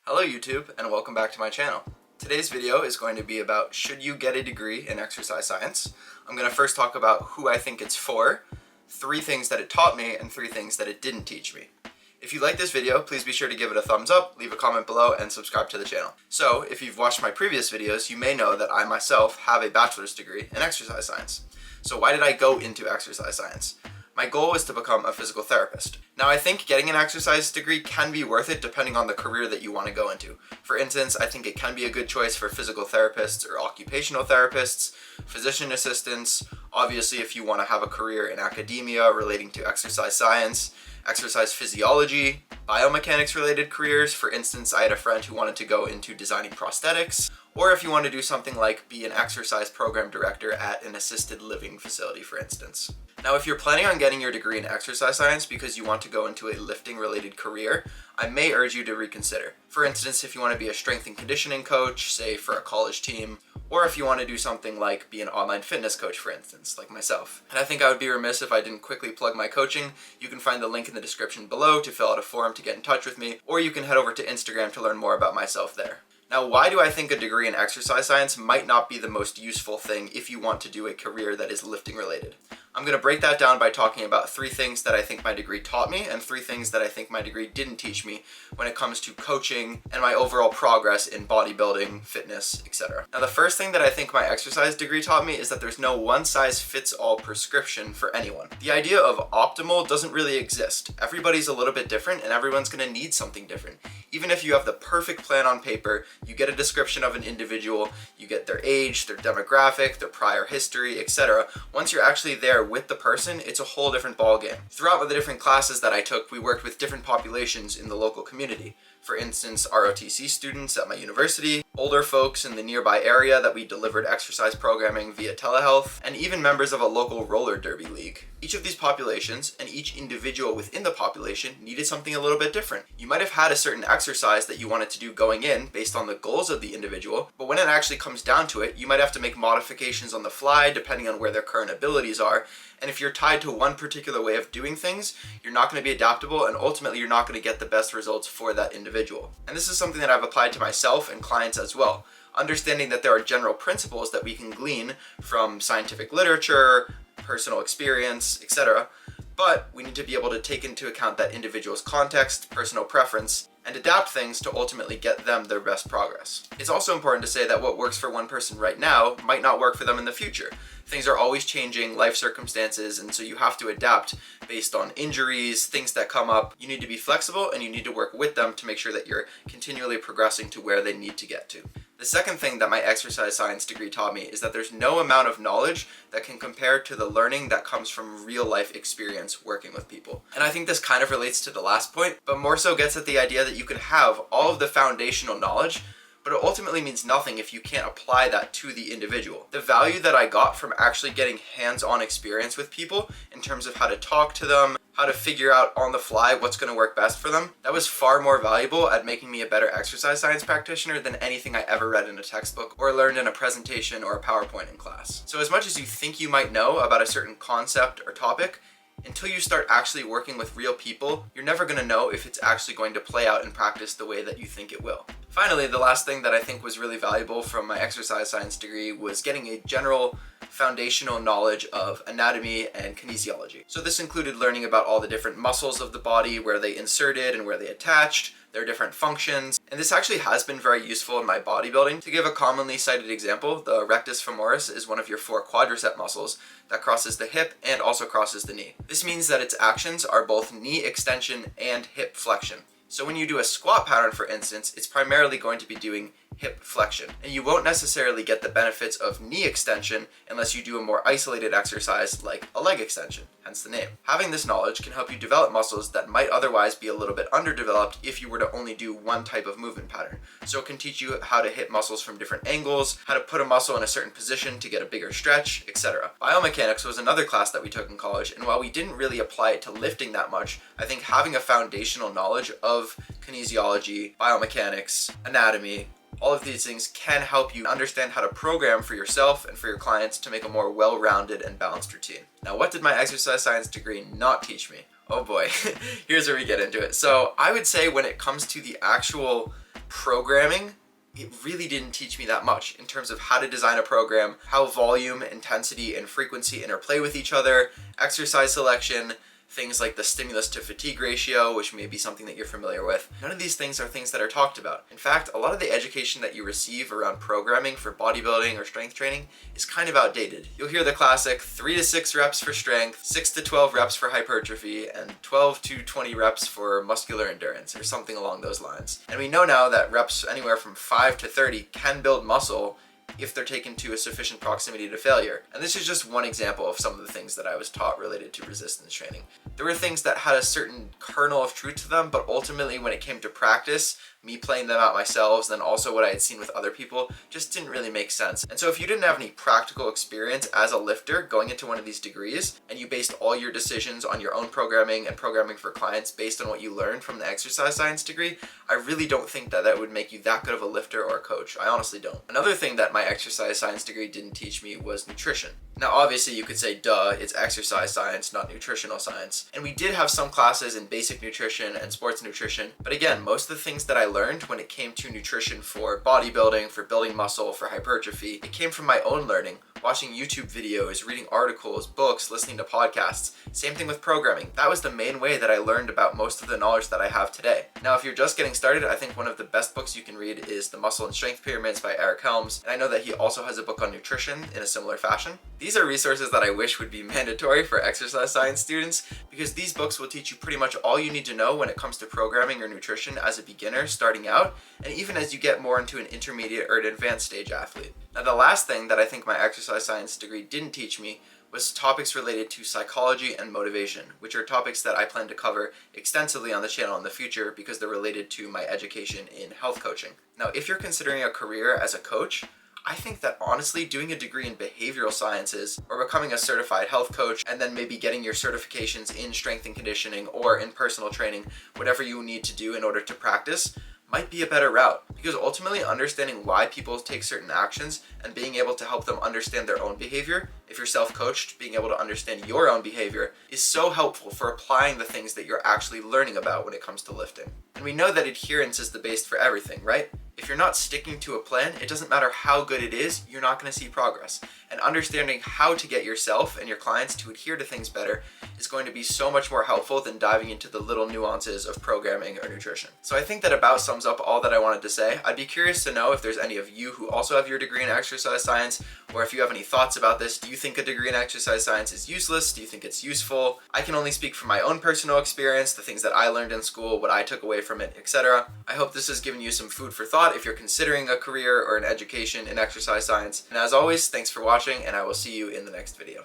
Hello YouTube, and welcome back to my channel. Today's video is going to be about should you get a degree in exercise science. I'm going to first talk about who I think it's for, 3 things that it taught me, and 3 things that it didn't teach me. If you like this video, please be sure to give it a thumbs up, leave a comment below, and subscribe to the channel. So, if you've watched my previous videos, you may know that I myself have a bachelor's degree in exercise science. So why did I go into exercise science? My goal was to become a physical therapist. Now, I think getting an exercise degree can be worth it depending on the career that you want to go into. For instance, I think it can be a good choice for physical therapists or occupational therapists, physician assistants. Obviously, if you want to have a career in academia relating to exercise science, exercise physiology, biomechanics related careers. For instance, I had a friend who wanted to go into designing prosthetics. Or if you want to do something like be an exercise program director at an assisted living facility, for instance. Now, if you're planning on getting your degree in exercise science because you want to go into a lifting related career, I may urge you to reconsider. For instance, if you want to be a strength and conditioning coach, say for a college team, or if you want to do something like be an online fitness coach, for instance, like myself. And I think I would be remiss if I didn't quickly plug my coaching. You can find the link in the description below to fill out a form to get in touch with me, or you can head over to Instagram to learn more about myself there. Now, why do I think a degree in exercise science might not be the most useful thing if you want to do a career that is lifting related? I'm going to break that down by talking about 3 things that I think my degree taught me and 3 things that I think my degree didn't teach me when it comes to coaching and my overall progress in bodybuilding, fitness, etc. Now, the first thing that I think my exercise degree taught me is that there's no one-size-fits-all prescription for anyone. The idea of optimal doesn't really exist. Everybody's a little bit different and everyone's going to need something different. Even if you have the perfect plan on paper, you get a description of an individual, you get their age, their demographic, their prior history, etc. Once you're actually there with the person, it's a whole different ballgame. Throughout the different classes that I took, we worked with different populations in the local community. For instance, ROTC students at my university, older folks in the nearby area that we delivered exercise programming via telehealth, and even members of a local roller derby league. Each of these populations and each individual within the population needed something a little bit different. You might have had a certain exercise that you wanted to do going in based on the goals of the individual, but when it actually comes down to it, you might have to make modifications on the fly depending on where their current abilities are. And if you're tied to one particular way of doing things, you're not going to be adaptable, and ultimately you're not going to get the best results for that individual. And this is something that I've applied to myself and clients as well. Understanding that there are general principles that we can glean from scientific literature, personal experience, etc. But we need to be able to take into account that individual's context, personal preference, and adapt things to ultimately get them their best progress. It's also important to say that what works for one person right now might not work for them in the future. Things are always changing, life circumstances, and so you have to adapt based on injuries, things that come up. You need to be flexible and you need to work with them to make sure that you're continually progressing to where they need to get to. The second thing that my exercise science degree taught me is that there's no amount of knowledge that can compare to the learning that comes from real life experience working with people. And I think this kind of relates to the last point, but more so gets at the idea that you can have all of the foundational knowledge, but it ultimately means nothing if you can't apply that to the individual. The value that I got from actually getting hands-on experience with people in terms of how to talk to them, how to figure out on the fly what's going to work best for them, that was far more valuable at making me a better exercise science practitioner than anything I ever read in a textbook or learned in a presentation or a PowerPoint in class. So as much as you think you might know about a certain concept or topic, until you start actually working with real people, you're never going to know if it's actually going to play out in practice the way that you think it will. Finally, the last thing that I think was really valuable from my exercise science degree was getting a general foundational knowledge of anatomy and kinesiology. So this included learning about all the different muscles of the body, where they inserted and where they attached, their different functions, and this actually has been very useful in my bodybuilding. To give a commonly cited example, the rectus femoris is one of your 4 quadricep muscles that crosses the hip and also crosses the knee. This means that its actions are both knee extension and hip flexion. So when you do a squat pattern, for instance, it's primarily going to be doing hip flexion, and you won't necessarily get the benefits of knee extension unless you do a more isolated exercise like a leg extension, hence the name. Having this knowledge can help you develop muscles that might otherwise be a little bit underdeveloped if you were to only do one type of movement pattern. So it can teach you how to hit muscles from different angles, how to put a muscle in a certain position to get a bigger stretch, etc. Biomechanics was another class that we took in college, and while we didn't really apply it to lifting that much, I think having a foundational knowledge of kinesiology, biomechanics, anatomy, all of these things can help you understand how to program for yourself and for your clients to make a more well-rounded and balanced routine. Now, what did my exercise science degree not teach me? Oh boy, here's where we get into it. So I would say when it comes to the actual Programming, it really didn't teach me that much in terms of how to design a program, how volume, intensity, and frequency interplay with each other, exercise selection, things like the stimulus to fatigue ratio, which may be something that you're familiar with. None of these things are things that are talked about. In fact, a lot of the education that you receive around programming for bodybuilding or strength training is kind of outdated. You'll hear the classic 3 to 6 reps for strength, 6 to 12 reps for hypertrophy, and 12 to 20 reps for muscular endurance, or something along those lines. And we know now that reps anywhere from 5 to 30 can build muscle if they're taken to a sufficient proximity to failure. And this is just one example of some of the things that I was taught related to resistance training. There were things that had a certain kernel of truth to them, but ultimately when it came to practice, me playing them out myself, then also what I had seen with other people, just didn't really make sense. And so if you didn't have any practical experience as a lifter going into one of these degrees, and you based all your decisions on your own programming and programming for clients based on what you learned from the exercise science degree, I really don't think that that would make you that good of a lifter or a coach. I honestly don't. Another thing that my exercise science degree didn't teach me was nutrition. Now obviously you could say, duh, it's exercise science, not nutritional science. And we did have some classes in basic nutrition and sports nutrition, but again, most of the things that I learned when it came to nutrition for bodybuilding, for building muscle, for hypertrophy, it came from my own learning, watching YouTube videos, reading articles, books, listening to podcasts. Same thing with programming. That was the main way that I learned about most of the knowledge that I have today. Now, if you're just getting started, I think one of the best books you can read is The Muscle and Strength Pyramids by Eric Helms, and I know that he also has a book on nutrition in a similar fashion. These are resources that I wish would be mandatory for exercise science students, because these books will teach you pretty much all you need to know when it comes to programming or nutrition as a beginner starting out, and even as you get more into an intermediate or an advanced stage athlete. Now, the last thing that I think my exercise science degree didn't teach me was topics related to psychology and motivation, which are topics that I plan to cover extensively on the channel in the future because they're related to my education in health coaching. Now, if you're considering a career as a coach, I think that honestly doing a degree in behavioral sciences or becoming a certified health coach and then maybe getting your certifications in strength and conditioning or in personal training, whatever you need to do in order to practice, might be a better route, because ultimately understanding why people take certain actions and being able to help them understand their own behavior, if you're self-coached, being able to understand your own behavior is so helpful for applying the things that you're actually learning about when it comes to lifting. And we know that adherence is the base for everything, right? If you're not sticking to a plan, it doesn't matter how good it is, you're not going to see progress. And understanding how to get yourself and your clients to adhere to things better is going to be so much more helpful than diving into the little nuances of programming or nutrition. So I think that about sums up all that I wanted to say. I'd be curious to know if there's any of you who also have your degree in exercise science, or if you have any thoughts about this. Do you think a degree in exercise science is useless? Do you think it's useful? I can only speak from my own personal experience, the things that I learned in school, what I took away from it, etc. I hope this has given you some food for thought if you're considering a career or an education in exercise science. And as always, thanks for watching, and I will see you in the next video.